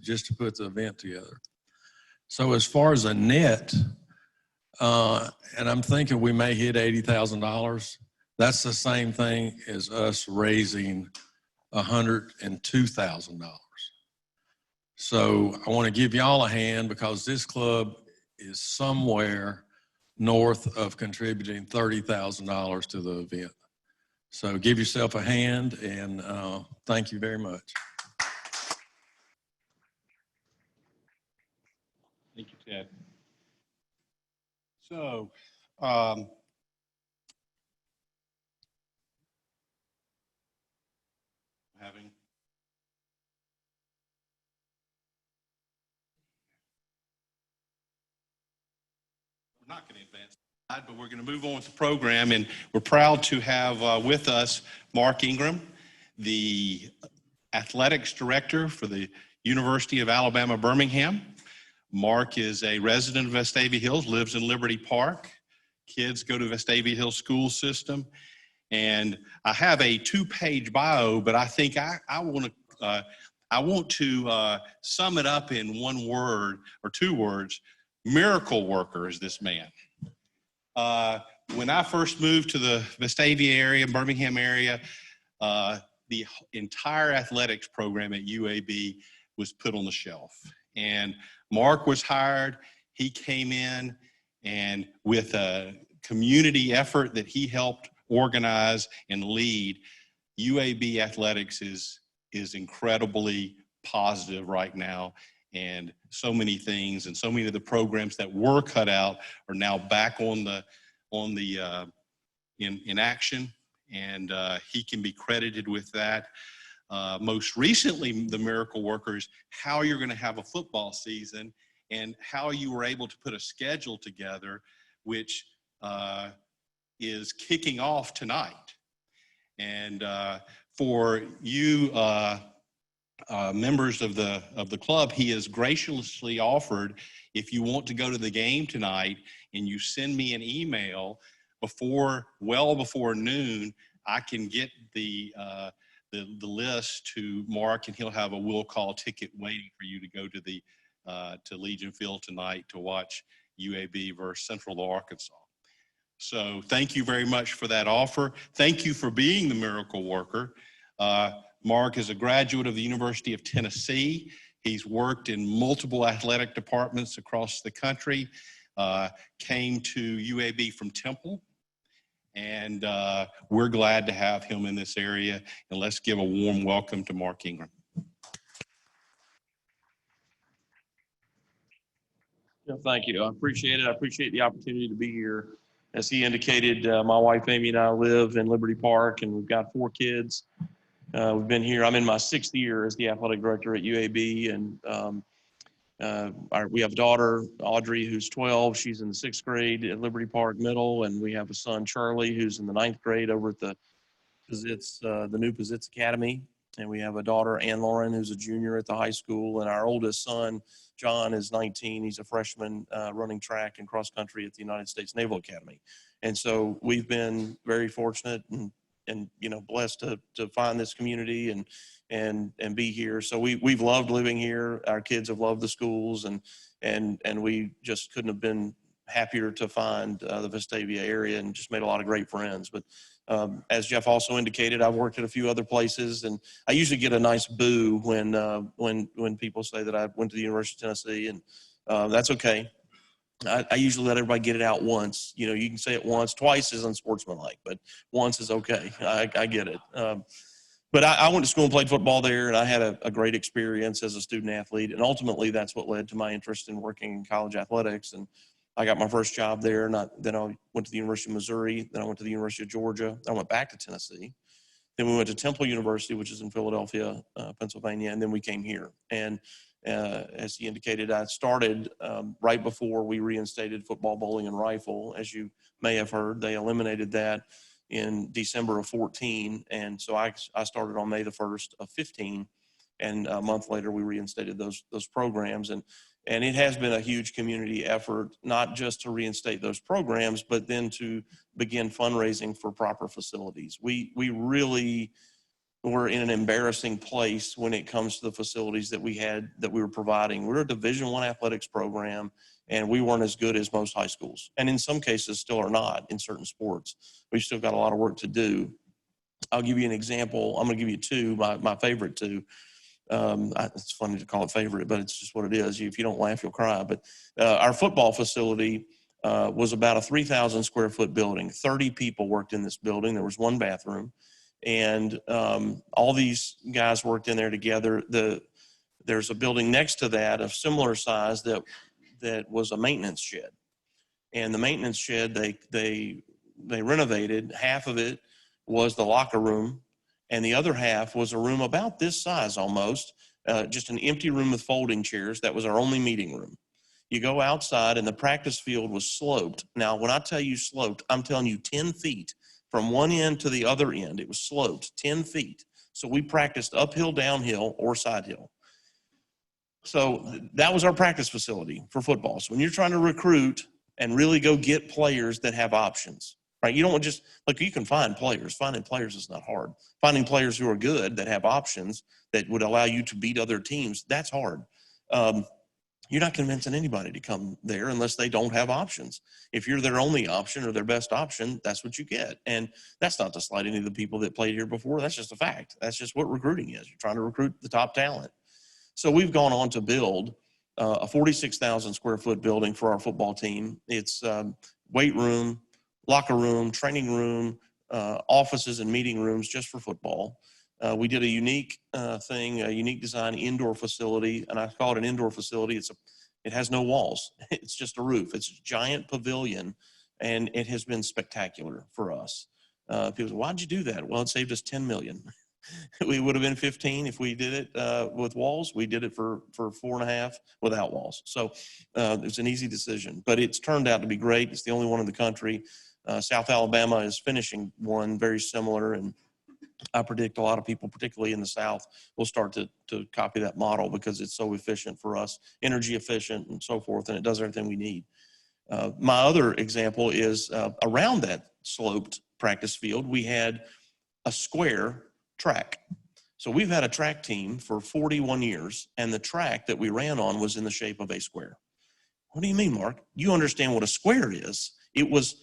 just to put the event together. So as far as a net, and I'm thinking we may hit $80,000. That's the same thing as us raising $102,000. So I want to give y'all a hand because this club is somewhere north of contributing $30,000 to the event. So give yourself a hand, and thank you very much. Thank you, Ted. So, we're not going to advance, but we're going to move on with the program, and we're proud to have with us Mark Ingram, the athletics director for the University of Alabama, Birmingham. Mark is a resident of Vestavia Hills, lives in Liberty Park. Kids go to Vestavia Hills school system. And I have a 2-page bio, but I think I want to sum it up in one word or 2 words. Miracle worker is this man. When I first moved to the Vestavia area, Birmingham area, the entire athletics program at UAB was put on the shelf. And Mark was hired. He came in, and with a community effort that he helped organize and lead, UAB athletics is incredibly positive right now. And so many things and so many of the programs that were cut out are now back in action, and he can be credited with that. Most recently, the miracle workers, how you're going to have a football season and how you were able to put a schedule together, which is kicking off tonight. And for you members of the club, he has graciously offered, if you want to go to the game tonight and you send me an email well before noon, I can get the list to Mark, and he'll have a will call ticket waiting for you to go to Legion Field tonight to watch UAB versus Central Arkansas. So thank you very much for that offer. Thank you for being the miracle worker. Mark is a graduate of the University of Tennessee. He's worked in multiple athletic departments across the country, came to UAB from Temple, and we're glad to have him in this area. And let's give a warm welcome to Mark Ingram. Yeah, thank you. I appreciate it. I appreciate the opportunity to be here. As he indicated, my wife Amy and I live in Liberty Park, and we've got 4 kids. We've been here. I'm in my 6th year as the athletic director at UAB, and we have a daughter, Audrey, who's 12. She's in the 6th grade at Liberty Park Middle, and we have a son, Charlie, who's in the 9th grade over at the new Pizitz Academy. And we have a daughter, Ann Lauren, who's a junior at the high school. And our oldest son, John, is 19. He's a freshman running track and cross country at the United States Naval Academy. And so we've been very fortunate and blessed to find this community and be here. So we've loved living here. Our kids have loved the schools, and we just couldn't have been happier to find the Vestavia area, and just made a lot of great friends. But as Jeff also indicated, I've worked at a few other places, and I usually get a nice boo when people say that I went to the University of Tennessee, and that's okay. I usually let everybody get it out once. You can say it once, twice is unsportsmanlike, but once is okay. I get it. But I went to school and played football there, and I had a great experience as a student athlete. And ultimately, that's what led to my interest in working in college athletics. And I got my first job there, and then I went to the University of Missouri. Then I went to the University of Georgia. I went back to Tennessee. Then we went to Temple University, which is in Philadelphia, Pennsylvania, and then we came here. And as he indicated, I started right before we reinstated football, bowling, and rifle. As you may have heard, they eliminated that in December of 14. And so I started on May the 1st of 15. And a month later, we reinstated those programs. And it has been a huge community effort, not just to reinstate those programs, but then to begin fundraising for proper facilities. We really we're in an embarrassing place when it comes to the facilities that we were providing. We're a Division I athletics program, and we weren't as good as most high schools, and in some cases still are not in certain sports. We've still got a lot of work to do. I'll give you an example. I'm going to give you two, my favorite two. It's funny to call it favorite, but it's just what it is. If you don't laugh, you'll cry. But our football facility was about a 3,000 square foot building. 30 people worked in this building. There was one bathroom, and all these guys worked in there together. There's a building next to that of similar size that was a maintenance shed, and the maintenance shed they renovated. Half of it was the locker room, and the other half was a room about this size almost, just an empty room with folding chairs. That was our only meeting room. You go outside, and the practice field was sloped. Now, when I tell you sloped, I'm telling you 10 feet from one end to the other end. It was sloped 10 feet. So we practiced uphill, downhill, or side hill. So that was our practice facility for football. So when you're trying to recruit and really go get players that have options, right? You don't just, like, you can find players. Finding players is not hard. Finding players who are good, that have options, that would allow you to beat other teams, that's hard. You're not convincing anybody to come there unless they don't have options. If you're their only option or their best option, that's what you get. And that's not to slight any of the people that played here before. That's just a fact. That's just what recruiting is. You're trying to recruit the top talent. So we've gone on to build a 46,000 square foot building for our football team. It's weight room, locker room, training room, offices and meeting rooms just for football. We did a unique thing, a unique design indoor facility, and I call it an indoor facility. It has no walls. It's just a roof. It's a giant pavilion, and it has been spectacular for us. People say, why'd you do that? Well, it saved us $10 million. We would have been 15 if we did it with walls. We did it for 4.5 without walls. So it's an easy decision, but it's turned out to be great. It's the only one in the country. South Alabama is finishing one very similar, and I predict a lot of people, particularly in the South, will start to copy that model because it's so efficient for us, energy efficient and so forth, and it does everything we need. My other example is around that sloped practice field, we had a square track. So we've had a track team for 41 years, and the track that we ran on was in the shape of a square. What do you mean, Mark? You understand what a square is. It was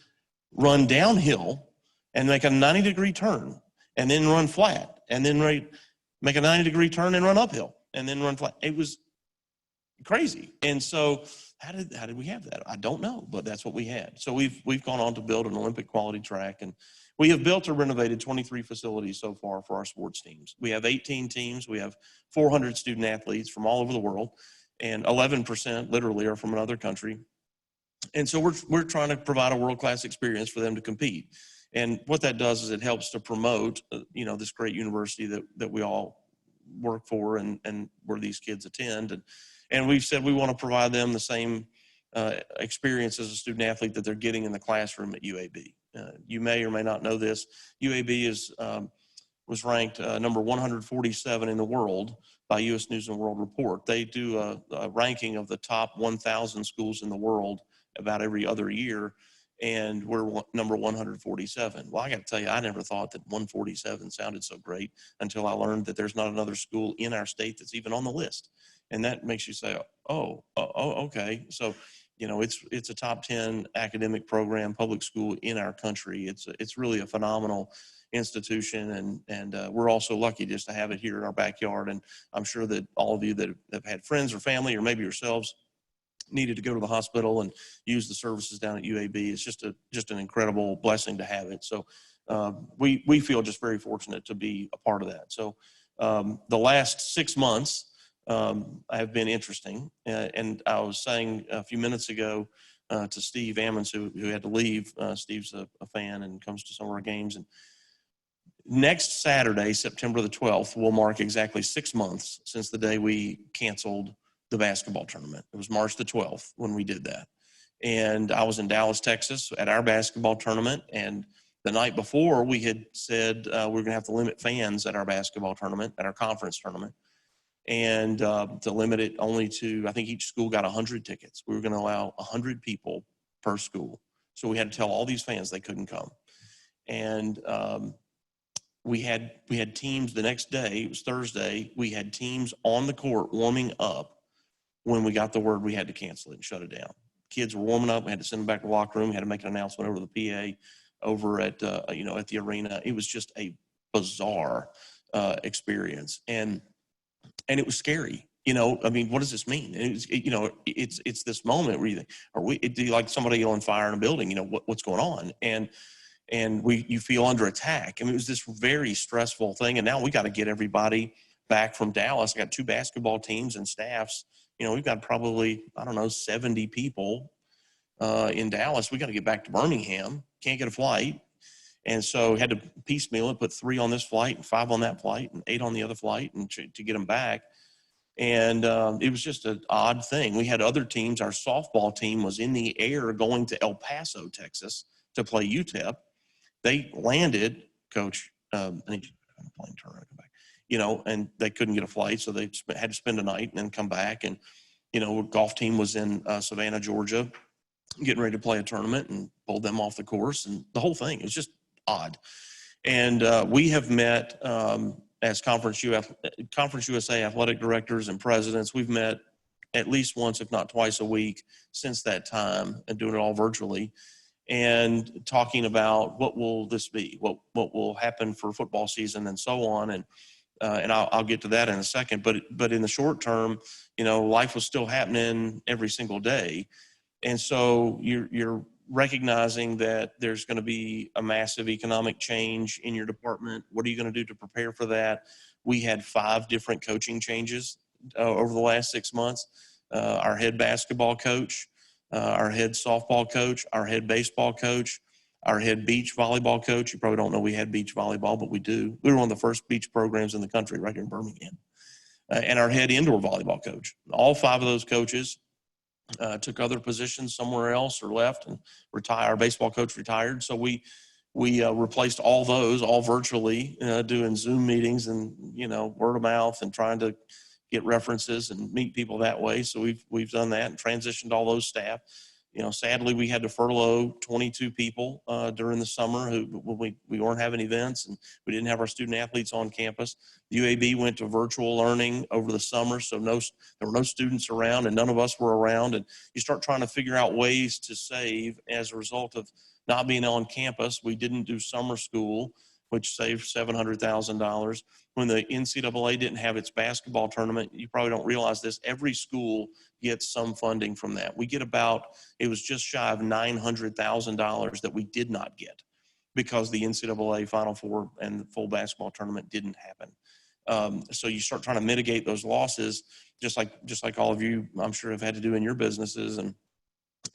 run downhill and make a 90-degree turn, and then run flat, and then make a 90-degree turn and run uphill, and then run flat. It was crazy. And so how did we have that? I don't know, but that's what we had. So we've gone on to build an Olympic quality track, and we have built or renovated 23 facilities so far for our sports teams. We have 18 teams. We have 400 student athletes from all over the world, and 11% literally are from another country. And so we're trying to provide a world-class experience for them to compete. And what that does is it helps to promote, this great university that we all work for and where these kids attend. And we've said we want to provide them the same experience as a student athlete that they're getting in the classroom at UAB. You may or may not know this. UAB was ranked number 147 in the world by U.S. News and World Report. They do a ranking of the top 1,000 schools in the world about every other year, and we're number 147. Well, I got to tell you, I never thought that 147 sounded so great until I learned that there's not another school in our state that's even on the list. And that makes you say, oh, okay. So, it's a top 10 academic program, public school in our country. It's really a phenomenal institution, and we're also lucky just to have it here in our backyard. And I'm sure that all of you that have had friends or family, or maybe yourselves, needed to go to the hospital and use the services down at UAB. It's just an incredible blessing to have it. So we feel just very fortunate to be a part of that. So the last 6 months have been interesting. And I was saying a few minutes ago to Steve Ammons, who had to leave. Steve's a fan and comes to some of our games. And next Saturday, September the 12th, will mark exactly 6 months since the day we canceled the basketball tournament. It was March the 12th when we did that. And I was in Dallas, Texas at our basketball tournament. And the night before, we had said we're going to have to limit fans at our basketball tournament, at our conference tournament, and to limit it only to, I think each school got 100 tickets. We were going to allow 100 people per school. So we had to tell all these fans they couldn't come. And we had teams the next day, it was Thursday, we had teams on the court warming up when we got the word we had to cancel it and shut it down. Kids were warming up, we had to send them back to the locker room, we had to make an announcement over the PA over at, at the arena. It was just a bizarre experience. And it was scary. I mean, what does this mean? It's this moment where you think, do you like somebody on fire in a building? What's going on? And you feel under attack. I mean, it was this very stressful thing. And now we got to get everybody back from Dallas. I got 2 basketball teams and staffs. We've got probably, 70 people in Dallas. We got to get back to Birmingham. Can't get a flight. And so had to piecemeal it, put 3 on this flight and 5 on that flight and 8 on the other flight and to get them back. And it was just an odd thing. We had other teams. Our softball team was in the air going to El Paso, Texas to play UTEP. They landed, Coach, I need you to plane turn around, come back, and they couldn't get a flight. So they had to spend a night and then come back. And, golf team was in Savannah, Georgia, getting ready to play a tournament and pulled them off the course. And the whole thing, it was just odd. And we have met as Conference USA athletic directors and presidents. We've met at least once, if not twice a week since that time, and doing it all virtually, and talking about what will this be, what will happen for football season and so on. And I'll get to that in a second. But in the short term, life was still happening every single day. And so you're recognizing that there's going to be a massive economic change in your department. What are you going to do to prepare for that? We had 5 different coaching changes over the last 6 months. Our head basketball coach, our head softball coach, our head baseball coach, our head beach volleyball coach. You probably don't know we had beach volleyball, but we do. We were one of the first beach programs in the country right here in Birmingham. And our head indoor volleyball coach. All 5 of those coaches took other positions somewhere else or left and retired. Our baseball coach retired. So we replaced all those, all virtually, doing Zoom meetings and, word of mouth and trying to get references and meet people that way. So we've done that and transitioned all those staff. Sadly, we had to furlough 22 people during the summer who we weren't having events and we didn't have our student athletes on campus. The UAB went to virtual learning over the summer, so there were no students around and none of us were around. And you start trying to figure out ways to save as a result of not being on campus. We didn't do summer school, which saved $700,000. When the NCAA didn't have its basketball tournament, you probably don't realize this, every school gets some funding from that. We get it was just shy of $900,000 that we did not get because the NCAA Final Four and the full basketball tournament didn't happen. So you start trying to mitigate those losses, just like all of you, I'm sure, have had to do in your businesses.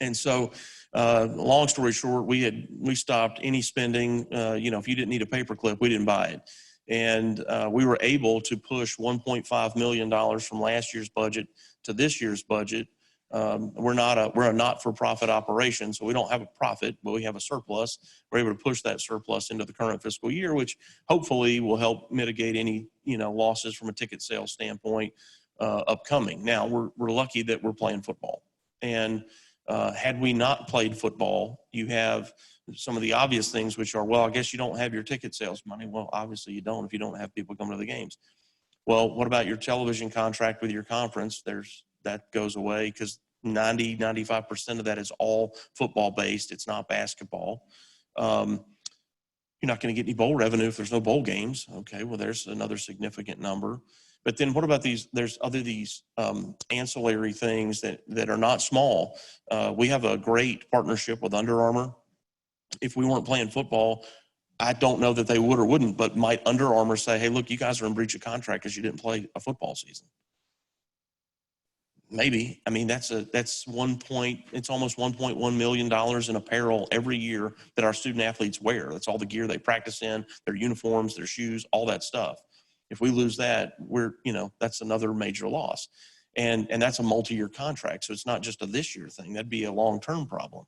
And so, long story short, we stopped any spending. If you didn't need a paperclip, we didn't buy it. And we were able to push $1.5 million from last year's budget to this year's budget. We're a not-for-profit operation, so we don't have a profit, but we have a surplus. We're able to push that surplus into the current fiscal year, which hopefully will help mitigate any losses from a ticket sales standpoint upcoming. Now we're lucky that we're playing football, and had we not played football, you have some of the obvious things, which are, well, I guess you don't have your ticket sales money. Well, obviously you don't if you don't have people coming to the games. Well, what about your television contract with your conference? That goes away because 95% of that is all football based. It's not basketball. You're not going to get any bowl revenue if there's no bowl games. Okay, well, there's another significant number. But then what about these ancillary things that are not small? We have a great partnership with Under Armour. If we weren't playing football, I don't know that they would or wouldn't, but might Under Armour say, hey, look, you guys are in breach of contract because you didn't play a football season? Maybe. I mean, it's almost $1.1 million in apparel every year that our student athletes wear. That's all the gear they practice in, their uniforms, their shoes, all that stuff. If we lose that, that's another major loss. And that's a multi-year contract. So it's not just a this year thing. That'd be a long-term problem.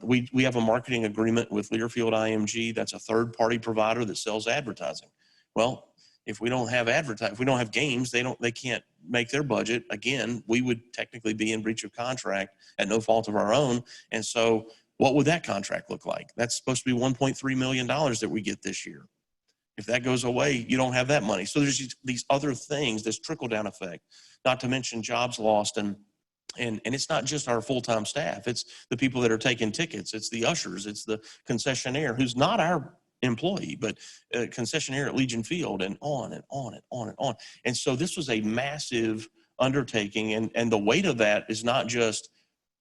We have a marketing agreement with Learfield IMG. That's a third-party provider that sells advertising. Well, if we don't have games, they can't make their budget. Again, we would technically be in breach of contract at no fault of our own. And so what would that contract look like? That's supposed to be $1.3 million that we get this year. If that goes away, you don't have that money. So there's these other things, this trickle-down effect, not to mention jobs lost. And it's not just our full-time staff. It's the people that are taking tickets. It's the ushers. It's the concessionaire who's not our employee, but concessionaire at Legion Field, and on and on and on and on. And so this was a massive undertaking. And the weight of that is not just,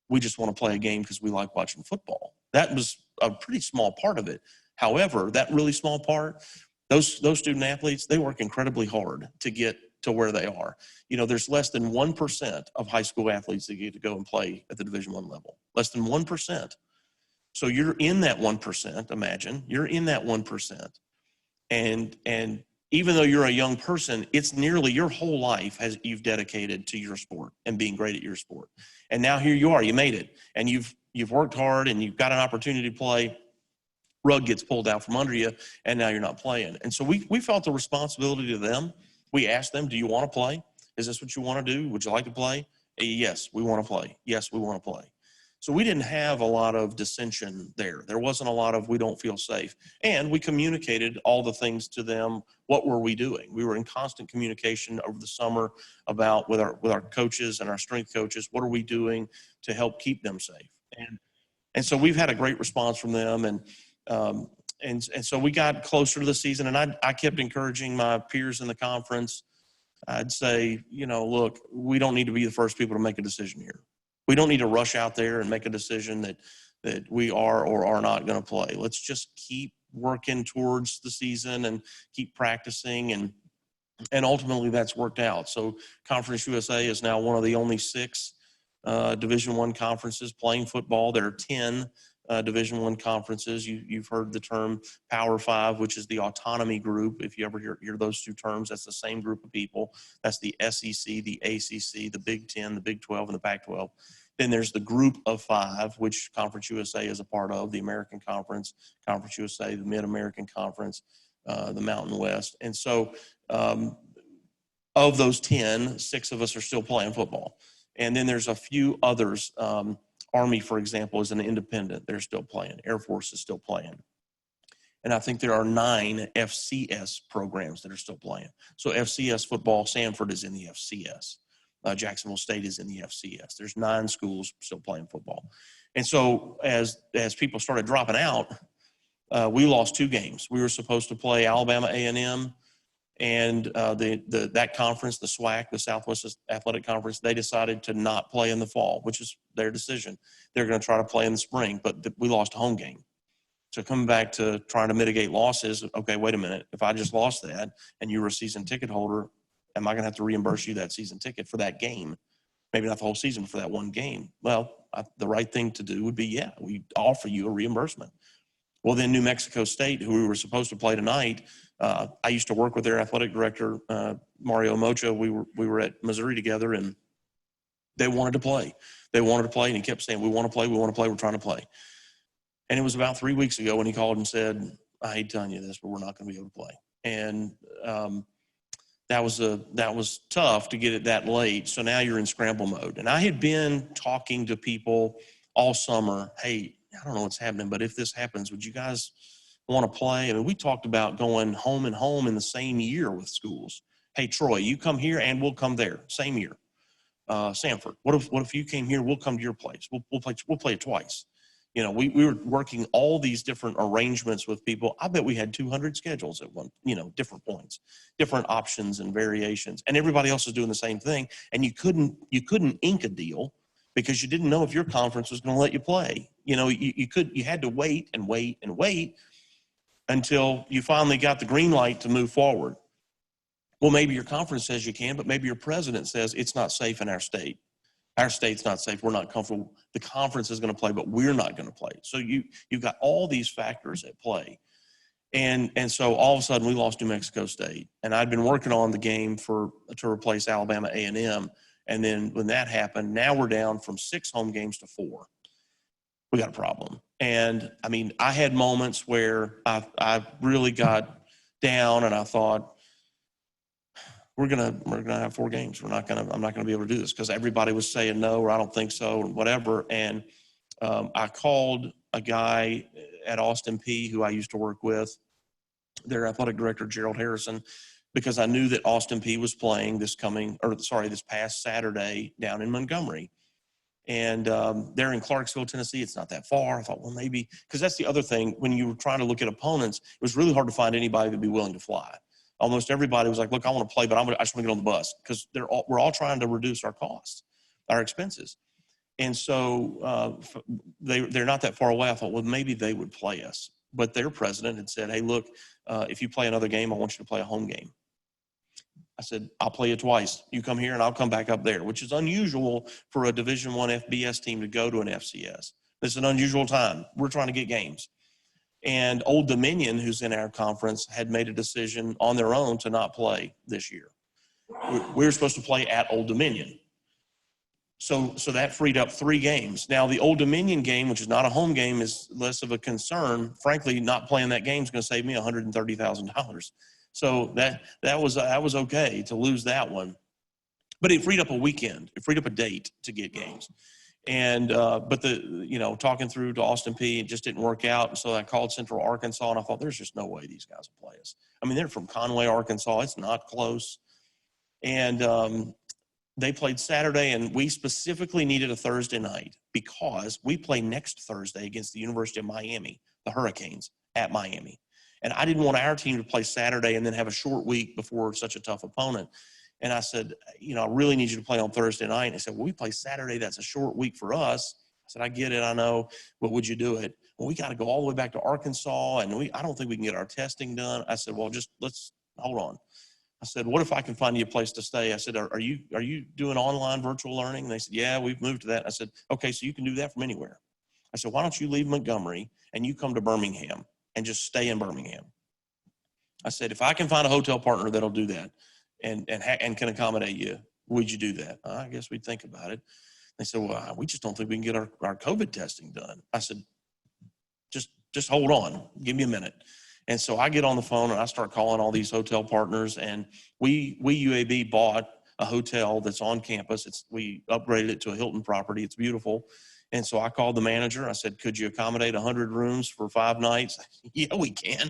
we just want to play a game because we like watching football. That was a pretty small part of it. However, that really small part, those student athletes, they work incredibly hard to get to where they are. You know, there's less than 1% of high school athletes that get to go and play at the Division I level. Less than 1%. So you're in that 1%, imagine. You're in that 1%. And even though you're a young person, it's nearly your whole life you've dedicated to your sport and being great at your sport. And now here you are, you made it. And you've worked hard and you've got an opportunity to play. Rug gets pulled out from under you, and now you're not playing. And so we felt the responsibility to them. We asked them, do you want to play? Is this what you want to do? Would you like to play? Yes, we want to play. Yes, we want to play. So we didn't have a lot of dissension there. There wasn't a lot of, we don't feel safe. And we communicated all the things to them. What were we doing? We were in constant communication over the summer about with our coaches and our strength coaches. What are we doing to help keep them safe? And so we've had a great response from them. And so we got closer to the season, and I kept encouraging my peers in the conference. I'd say, you know, look, we don't need to be the first people to make a decision here. We don't need to rush out there and make a decision that we are or are not going to play. Let's just keep working towards the season and keep practicing, and ultimately that's worked out. So Conference USA is now one of the only 6 Division I conferences playing football. There are 10 Division I conferences. You've heard the term Power 5, which is the autonomy group. If you ever hear those two terms, that's the same group of people. That's the SEC, the ACC, the Big 10, the Big 12, and the Pac-12. Then there's the group of 5, which Conference USA is a part of, the American Conference, Conference USA, the Mid-American Conference, the Mountain West. And so of those 10, 6 of us are still playing football. And then there's a few others. Army, for example, is an independent. They're still playing. Air Force is still playing. And I think there are 9 FCS programs that are still playing. So FCS football, Sanford is in the FCS. Jacksonville State is in the FCS. There's 9 schools still playing football. And so as people started dropping out, we lost 2 games. We were supposed to play Alabama A&M, and that conference, the SWAC, the Southwest Athletic Conference, they decided to not play in the fall, which is their decision. They're going to try to play in the spring, but we lost a home game. So coming back to trying to mitigate losses, okay, wait a minute. If I just lost that and you were a season ticket holder, am I going to have to reimburse you that season ticket for that game? Maybe not the whole season, for that one game. Well, the right thing to do would be, yeah, we offer you a reimbursement. Well, then New Mexico State, who we were supposed to play tonight, I used to work with their athletic director, Mario Mocha. We were at Missouri together, and they wanted to play. They wanted to play, and he kept saying, we want to play, we're trying to play. And it was about 3 weeks ago when he called and said, I hate telling you this, but we're not going to be able to play. And that was tough to get it that late. So now you're in scramble mode. And I had been talking to people all summer, hey, I don't know what's happening, but if this happens, would you guys want to play? I mean, we talked about going home and home in the same year with schools. Hey, Troy, you come here and we'll come there, same year. Sanford, what if you came here? We'll come to your place. We'll play it twice. You know, we were working all these different arrangements with people. I bet we had 200 schedules at one, different points, different options and variations, and everybody else is doing the same thing. And you couldn't ink a deal because you didn't know if your conference was going to let you play. You had to wait and wait and wait until you finally got the green light to move forward. Well, maybe your conference says you can, but maybe your president says it's not safe in our state. Our state's not safe. We're not comfortable. The conference is going to play, but we're not going to play. So you've got all these factors at play. And so all of a sudden we lost New Mexico State. And I'd been working on the game to replace Alabama A&M. And then when that happened, now we're down from 6 home games to 4. We got a problem. And I mean, I had moments where I really got down and I thought, we're gonna have 4 games. I'm not gonna be able to do this because everybody was saying no, or I don't think so, or whatever. And I called a guy at Austin Peay who I used to work with, their athletic director, Gerald Harrison, because I knew that Austin Peay was playing this past Saturday down in Montgomery. And they're in Clarksville, Tennessee. It's not that far. I thought, well, maybe, because that's the other thing. When you were trying to look at opponents, it was really hard to find anybody that'd be willing to fly. Almost everybody was like, look, I want to play, but I just want to get on the bus, because we're all trying to reduce our costs, our expenses. And so they're not that far away. I thought, well, maybe they would play us. But their president had said, hey, look, if you play another game, I want you to play a home game. I said, I'll play you twice. You come here and I'll come back up there, which is unusual for a Division I FBS team to go to an FCS. It's an unusual time. We're trying to get games. And Old Dominion, who's in our conference, had made a decision on their own to not play this year. We were supposed to play at Old Dominion. So that freed up 3 games. Now, the Old Dominion game, which is not a home game, is less of a concern. Frankly, not playing that game is going to save me $130,000. So that was okay to lose that one. But it freed up a weekend. It freed up a date to get games. And but talking through to Austin Peay, it just didn't work out. And so I called Central Arkansas, and I thought, there's just no way these guys will play us. I mean, they're from Conway, Arkansas. It's not close. And they played Saturday, and we specifically needed a Thursday night because we play next Thursday against the University of Miami, the Hurricanes, at Miami. And I didn't want our team to play Saturday and then have a short week before such a tough opponent. And I said, I really need you to play on Thursday night. And they said, well, we play Saturday. That's a short week for us. I said, I get it. I know. But would you do it? Well, we got to go all the way back to Arkansas, and I don't think we can get our testing done. I said, well, let's hold on. I said, what if I can find you a place to stay? I said, are you doing online virtual learning? And they said, yeah, we've moved to that. I said, okay, so you can do that from anywhere. I said, why don't you leave Montgomery and you come to Birmingham and just stay in Birmingham? I said, if I can find a hotel partner that'll do that and can accommodate you, would you do that? I guess we'd think about it. They said, well, we just don't think we can get our COVID testing done. I said, just hold on. Give me a minute. And so I get on the phone and I start calling all these hotel partners, and we UAB bought a hotel that's on campus. We upgraded it to a Hilton property. It's beautiful. And so I called the manager. I said, could you accommodate 100 rooms for 5 nights? Yeah, we can.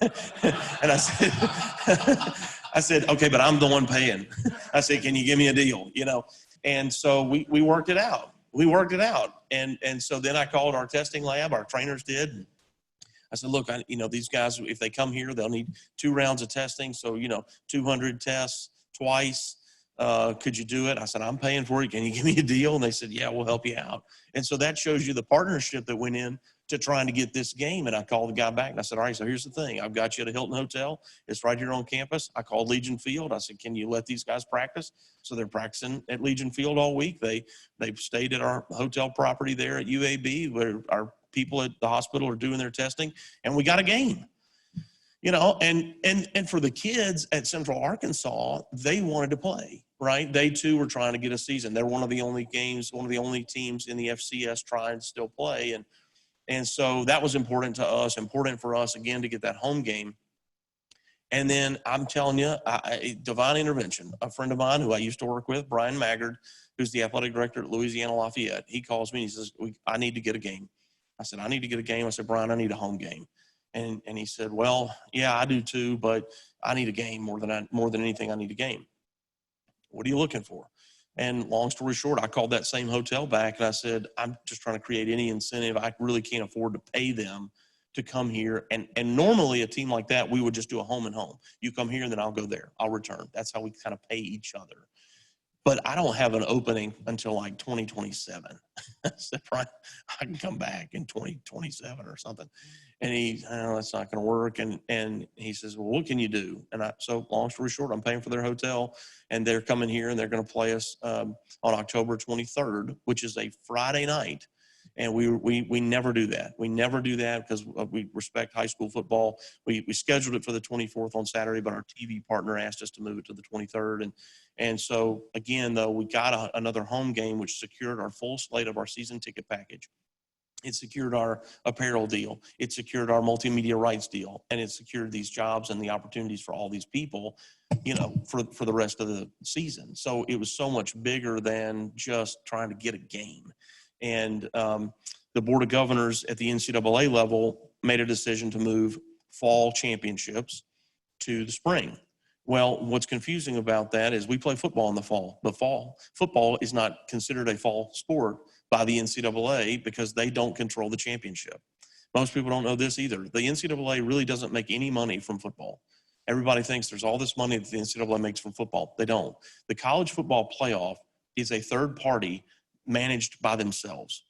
And I said, okay, but I'm the one paying. I said, can you give me a deal? And so we worked it out. And so then I called our testing lab, our trainers did. I said, look, these guys, if they come here, they'll need 2 rounds of testing. So, 200 tests twice. Could you do it? I said, I'm paying for it. Can you give me a deal? And they said, yeah, we'll help you out. And so that shows you the partnership that went in to trying to get this game. And I called the guy back and I said, all right, so here's the thing. I've got you at a Hilton Hotel. It's right here on campus. I called Legion Field. I said, can you let these guys practice? So they're practicing at Legion Field all week. They've stayed at our hotel property there at UAB, where our people at the hospital are doing their testing, and we got a game. And for the kids at Central Arkansas, they wanted to play, right? They too were trying to get a season. They're one of the only teams in the FCS trying to still play. And so that was important to us, important for us, again, to get that home game. And then I'm telling you, divine intervention. A friend of mine who I used to work with, Brian Maggard, who's the athletic director at Louisiana Lafayette, he calls me and he says, I need to get a game. I said, I need to get a game. I said, Brian, I need a home game. And he said, well, yeah, I do too, but I need a game more than anything. I need a game. What are you looking for? And long story short, I called that same hotel back and I said, I'm just trying to create any incentive. I really can't afford to pay them to come here. And normally a team like that, we would just do a home and home. You come here and then I'll go there. I'll return. That's how we kind of pay each other. But I don't have an opening until like 2027. I said, Brian, I can come back in 2027 or something. And that's not going to work. And he says, well, what can you do? And so long story short, I'm paying for their hotel, and they're coming here and they're going to play us on October 23rd, which is a Friday night. And we never do that. We never do that because we respect high school football. We scheduled it for the 24th on Saturday, but our TV partner asked us to move it to the 23rd. And so again, though, we got another home game, which secured our full slate of our season ticket package. It secured our apparel deal. It secured our multimedia rights deal, and it secured these jobs and the opportunities for all these people, for the rest of the season. So it was so much bigger than just trying to get a game. And the Board of Governors at the NCAA level made a decision to move fall championships to the spring. Well, what's confusing about that is we play football in the fall. The fall football is not considered a fall sport by the NCAA because they don't control the championship. Most people don't know this either. The NCAA really doesn't make any money from football. Everybody thinks there's all this money that the NCAA makes from football. They don't. The college football playoff is a third party managed by themselves.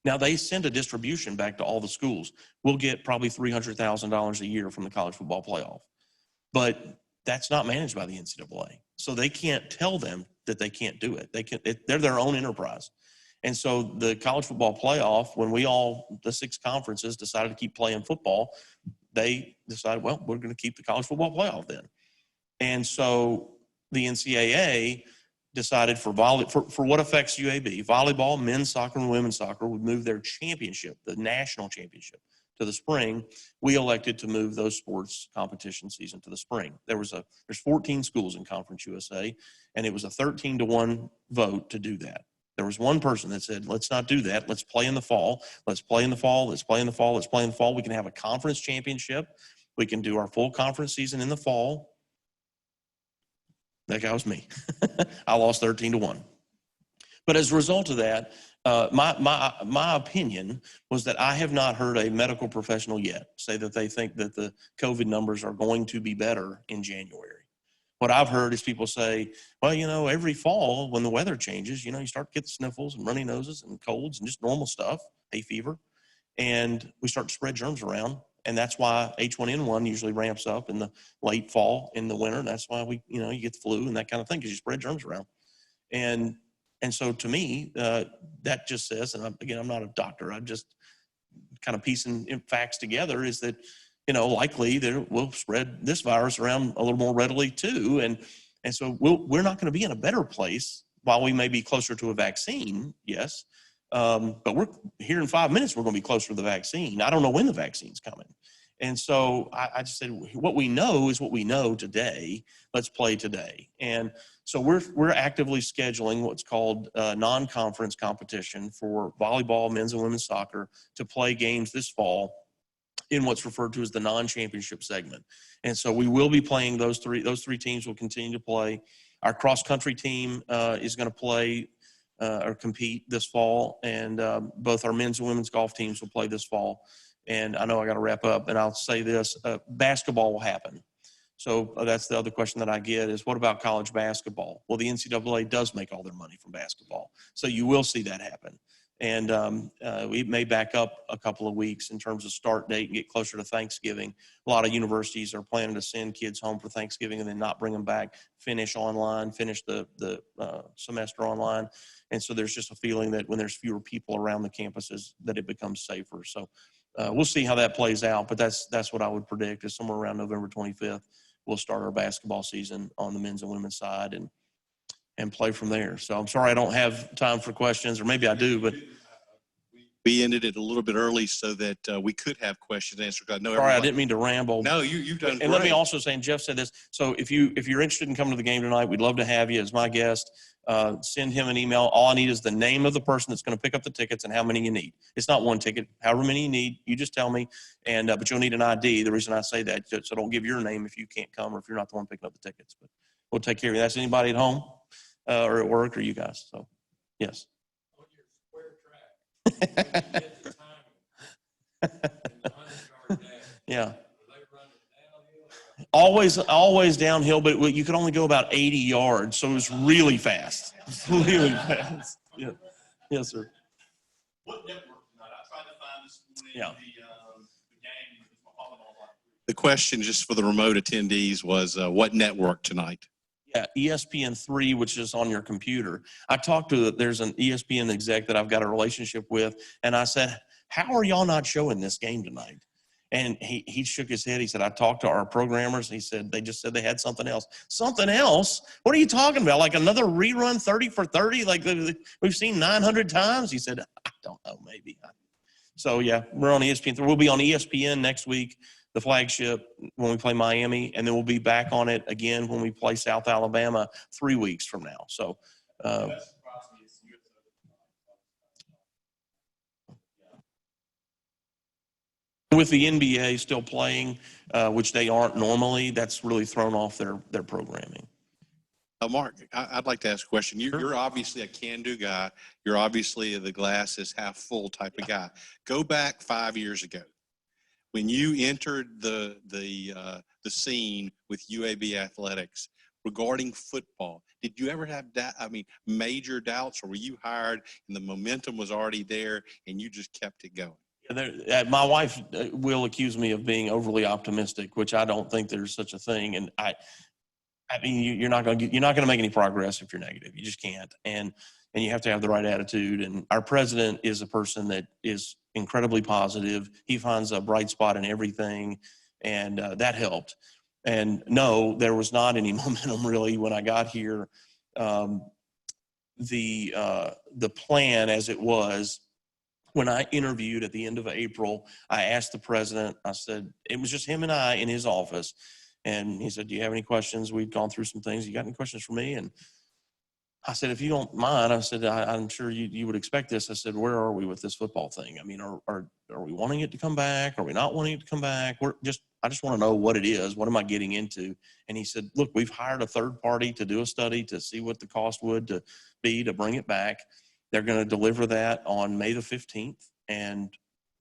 Now, they send a distribution back to all the schools. We'll get probably $300,000 a year from the college football playoff. But that's not managed by the NCAA. So they can't tell them that they can't do it. They're their own enterprise. And so the college football playoff, when the 6 conferences decided to keep playing football, they decided, well, we're going to keep the college football playoff then. And so the NCAA decided for what affects UAB, volleyball, men's soccer, and women's soccer would move their championship, the national championship, to the spring. We elected to move those sports competition season to the spring. There's 14 schools in Conference USA, and it was a 13-1 vote to do that. There was one person that said, let's not do that. Let's play in the fall. Let's play in the fall. Let's play in the fall. Let's play in the fall. We can have a conference championship. We can do our full conference season in the fall. That guy was me. I lost 13-1. But as a result of that, my opinion was that I have not heard a medical professional yet say that they think that the COVID numbers are going to be better in January. What I've heard is people say, well, every fall when the weather changes, you start to get sniffles and runny noses and colds and just normal stuff, hay fever, and we start to spread germs around. And that's why H1N1 usually ramps up in the late fall, in the winter. And that's why you get the flu and that kind of thing because you spread germs around. And so to me, that just says, and I'm not a doctor, I'm just kind of piecing facts together, is that likely that we'll spread this virus around a little more readily too. And so we're not going to be in a better place while we may be closer to a vaccine, yes. But we're here in 5 minutes, we're going to be closer to the vaccine. I don't know when the vaccine's coming. And so I just said, what we know is what we know today. Let's play today. And so we're actively scheduling what's called non-conference competition for volleyball, men's and women's soccer to play games this fall in what's referred to as the non-championship segment. And so we will be playing those three teams will continue to play. Our cross-country team is going to play or compete this fall, and both our men's and women's golf teams will play this fall. And I know I got to wrap up, and I'll say this, basketball will happen. So that's the other question that I get is, what about college basketball? Well, the NCAA does make all their money from basketball. So you will see that happen. And we may back up a couple of weeks in terms of start date and get closer to Thanksgiving. A lot of universities are planning to send kids home for Thanksgiving and then not bring them back, finish the semester online. And so there's just a feeling that when there's fewer people around the campuses that it becomes safer. So we'll see how that plays out, but that's what I would predict is somewhere around November 25th, we'll start our basketball season on the men's and women's side and play from there. So I'm sorry I don't have time for questions, or maybe I do, but we ended it a little bit early so that we could have questions answered. I know sorry, I didn't mean to ramble. No, you've done great. And let me also say, and Jeff said this, so if you're interested in coming to the game tonight, we'd love to have you as my guest. Send him an email. All I need is the name of the person that's going to pick up the tickets and how many you need. It's not one ticket. However many you need, you just tell me. And but you'll need an ID. The reason I say that, so don't give your name if you can't come or if you're not the one picking up the tickets. But we'll take care of you. That's anybody at home or at work or you guys. So, yes. On your square track, Yeah. Always downhill, but you could only go about 80 yards, so it was really fast. Really fast. Yeah. Yes, sir. What network tonight? I tried to find this morning Yeah. the game. The question just for the remote attendees was what network tonight? Yeah, ESPN3, which is on your computer. I talked to, there's an ESPN exec that I've got a relationship with, and I said, how are y'all not showing this game tonight? And he shook his head. He said, I talked to our programmers. He said, they just said they had something else. Something else? What are you talking about? Like another rerun 30 for 30? Like we've seen 900 times? He said, I don't know, maybe. So, yeah, we're on ESPN. We'll be on ESPN next week, the flagship, when we play Miami. And then we'll be back on it again when we play South Alabama 3 weeks from now. So, with the NBA still playing, which they aren't normally, that's really thrown off their programming. Mark, I'd like to ask a question. Sure. You're obviously a can-do guy. You're obviously the glass is half full type of guy. Go back 5 years ago when you entered the scene with UAB athletics regarding football. Did you ever have major doubts, or were you hired and the momentum was already there and you just kept it going? My wife will accuse me of being overly optimistic, which I don't think there's such a thing. And I mean, you're not going to make any progress if you're negative. You just can't. And you have to have the right attitude. And our president is a person that is incredibly positive. He finds a bright spot in everything, and that helped. And no, there was not any momentum really when I got here. The plan as it was, when I interviewed at the end of April, I asked the president, I said, it was just him and I in his office. And he said, do you have any questions? We'd gone through some things. You got any questions for me? And I said, if you don't mind, I said, I'm sure you would expect this. I said, where are we with this football thing? I mean, are we wanting it to come back? Are we not wanting it to come back? I just want to know what it is. What am I getting into? And he said, look, we've hired a third party to do a study to see what the cost would be to bring it back. They're going to deliver that on May the 15th. And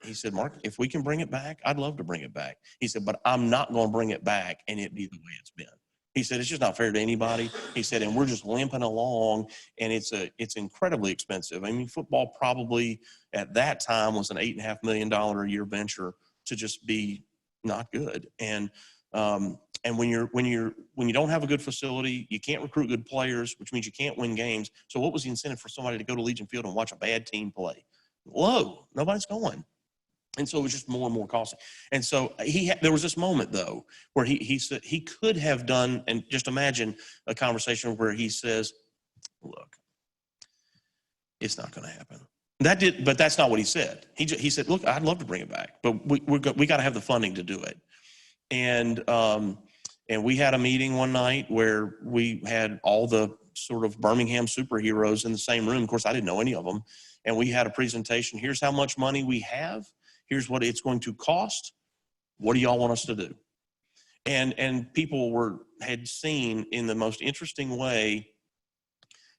he said, Mark, if we can bring it back, I'd love to bring it back. He said, but I'm not going to bring it back and it be the way it's been. He said, it's just not fair to anybody. He said, and we're just limping along, and it's incredibly expensive. I mean, football probably at that time was an $8.5 million a year venture to just be not good. And when you don't have a good facility, you can't recruit good players, which means you can't win games. So what was the incentive for somebody to go to Legion Field and watch a bad team play? Low. Nobody's going. And so it was just more and more costly. And so there was this moment, though, where he said he could have done, and just imagine a conversation where he says, look, it's not going to happen. But that's not what he said. He said, look, I'd love to bring it back, but we got to have the funding to do it. And we had a meeting one night where we had all the sort of Birmingham superheroes in the same room. Of course, I didn't know any of them. And we had a presentation. Here's how much money we have. Here's what it's going to cost. What do y'all want us to do? And people had seen in the most interesting way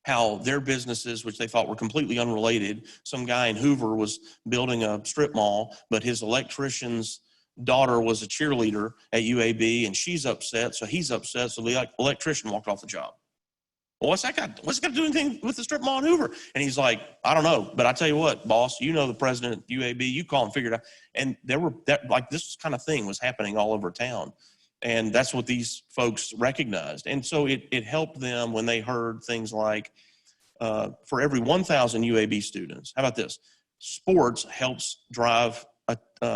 how their businesses, which they thought were completely unrelated, some guy in Hoover was building a strip mall, but his electrician's daughter was a cheerleader at UAB, and she's upset, so he's upset, so the electrician walked off the job. Well, what's it got to do anything with the strip mall in Hoover? And he's like, I don't know, but I tell you what, boss, you know the president of UAB, you call and figure it out. And this kind of thing was happening all over town. And that's what these folks recognized. And so it helped them when they heard things like, for every 1,000 UAB students, how about this? Sports helps drive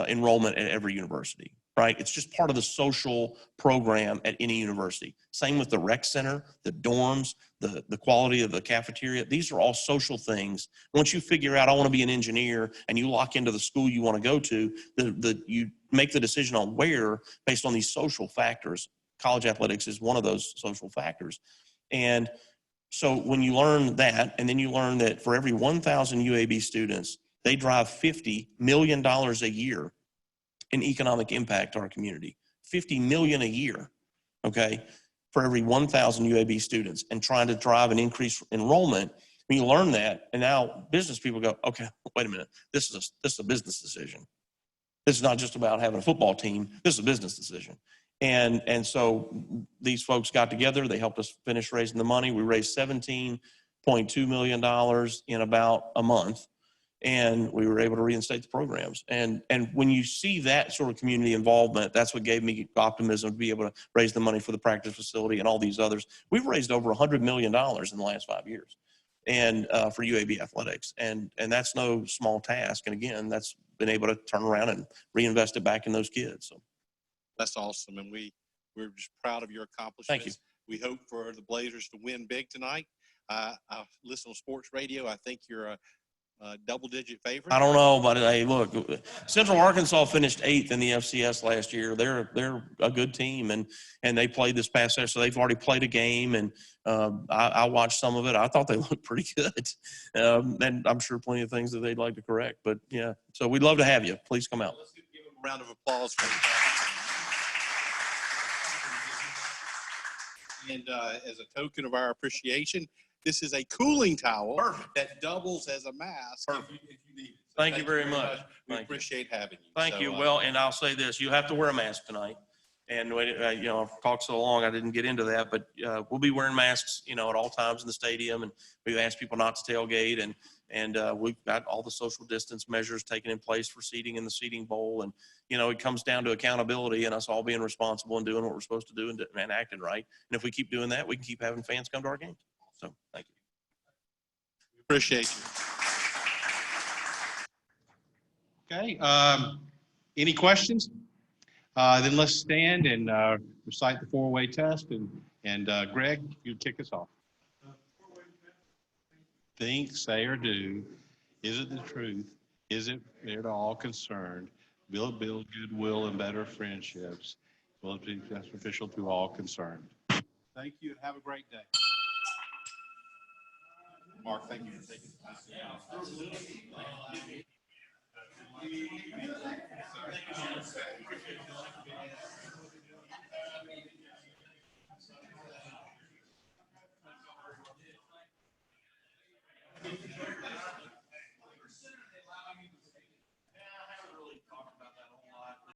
enrollment at every university, right? It's just part of the social program at any university. Same with the rec center, the dorms, the quality of the cafeteria. These are all social things. Once you figure out I want to be an engineer and you lock into the school you want to go to, you make the decision on where based on these social factors. College athletics is one of those social factors. And so when you learn that, and then you learn that for every 1,000 UAB students, they drive $50 million a year in economic impact to our community. $50 million a year, okay, for every 1,000 UAB students, and trying to drive an increased enrollment. When you learn that, and now business people go, okay, wait a minute, this is a business decision. This is not just about having a football team. This is a business decision. And so these folks got together. They helped us finish raising the money. We raised $17.2 million in about a month. And we were able to reinstate the programs. And when you see that sort of community involvement, that's what gave me optimism to be able to raise the money for the practice facility and all these others. We've raised over $100 million in the last 5 years, and for UAB athletics. And that's no small task. And again, that's been able to turn around and reinvest it back in those kids. So that's awesome. And we're just proud of your accomplishments. Thank you. We hope for the Blazers to win big tonight. I listen on sports radio. I think you're a double-digit favorite. I don't know, but hey, look, Central Arkansas finished 8th in the FCS last year. They're a good team, and they played this past Saturday, so they've already played a game, and I watched some of it. I thought they looked pretty good, and I'm sure plenty of things that they'd like to correct. But yeah, so we'd love to have you. Please come out. round of applause for him. And as a token of our appreciation, this is a cooling towel that doubles as a mask if you need it. So Thank you very much. We Thank you. appreciate having you. Thank So, you. Well, and I'll say this, you have to wear a mask tonight. And, you know, I've talked so long, I didn't get into that, but we'll be wearing masks, you know, at all times in the stadium. And we've asked people not to tailgate. And we've got all the social distance measures taken in place for seating in the seating bowl. And, you know, it comes down to accountability and us all being responsible and doing what we're supposed to do and acting right. And if we keep doing that, we can keep having fans come to our games. So thank you. appreciate you. Okay. Any questions? Then let's stand and recite the four-way test. And Greg, you kick us off. Think, say, or do. Is it the truth? Is it fair to all concerned? Will it build goodwill and better friendships? Will it be beneficial to all concerned? Thank you and have a great day. Mark, thank you for taking the time.